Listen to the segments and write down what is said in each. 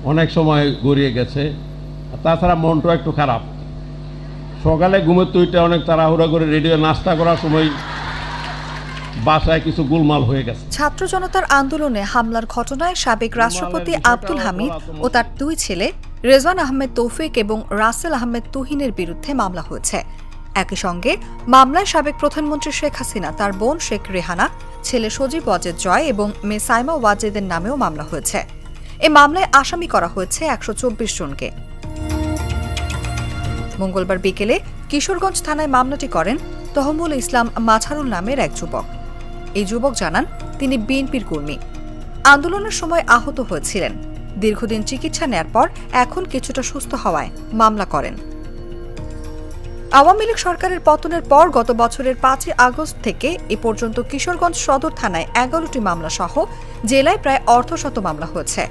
অনেক সময় গড়িয়ে গেছে। তাছাড়া মনটাও একটু খারাপ। সকালে ঘুমের তুইটা অনেক তাড়াহুড়া করে রেডিও নাস্তা করার সময় বাসায় কিছু গোলমাল হয়ে গেছে। ছাত্র জনতার আন্দোলনে হামলার ঘটনায় সাবেক রাষ্ট্রপতি আব্দুল হামিদ ও তার দুই ছেলে রেজওয়ান আহমেদ তৌফিক এবং রাসেল আহমেদ তুহিনের বিরুদ্ধে মামলা হয়েছে। একই সঙ্গে মামলায় সাবেক প্রধানমন্ত্রী শেখ হাসিনা, তার বোন শেখ রেহানা, ছেলে সজীব ওয়াজেদ জয় এবং মেয়ে সাইমা ওয়াজেদের নামেও মামলা হয়েছে। এ মামলায় আসামি করা হয়েছে ১২৪ জনকে। মঙ্গলবার বিকেলে কিশোরগঞ্জ থানায় মামলাটি করেন তহমুল ইসলাম মাঝারুল নামের এক যুবক। এই যুবক জানান, তিনি বিএনপির কর্মী, আন্দোলনের সময় আহত হয়েছিলেন। দীর্ঘদিন চিকিৎসা নেয়ার পর এখন কিছুটা সুস্থ হওয়ায় মামলা করেন। আওয়ামী লীগ সরকারের পতনের পর গত বছরের ৫ই আগস্ট থেকে এ পর্যন্ত কিশোরগঞ্জ সদর থানায় ১১টি মামলা সহ জেলায় প্রায় অর্ধশত মামলা হয়েছে।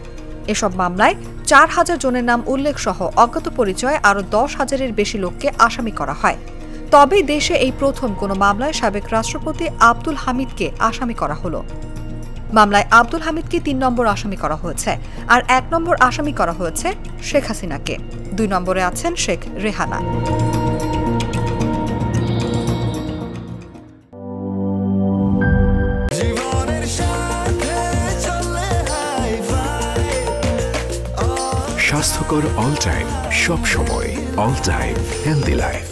এসব মামলায় ৪,০০০ জনের নাম উল্লেখ সহ অজ্ঞাত পরিচয়ে আরও ১০,০০০-এর বেশি লোককে আসামি করা হয়। তবে দেশে এই প্রথম কোনো মামলায় সাবেক রাষ্ট্রপতি আব্দুল হামিদকে আসামি করা হলো। মামলায় আব্দুল হামিদকে ৩ নম্বর আসামি করা হয়েছে, আর ১ নম্বর আসামি করা হয়েছে শেখ হাসিনাকে। ২ নম্বরে আছেন শেখ রেহানা। স্বাস্থ্যকর অল টাইম, সব সময় অল টাইম হেলদি লাইফ।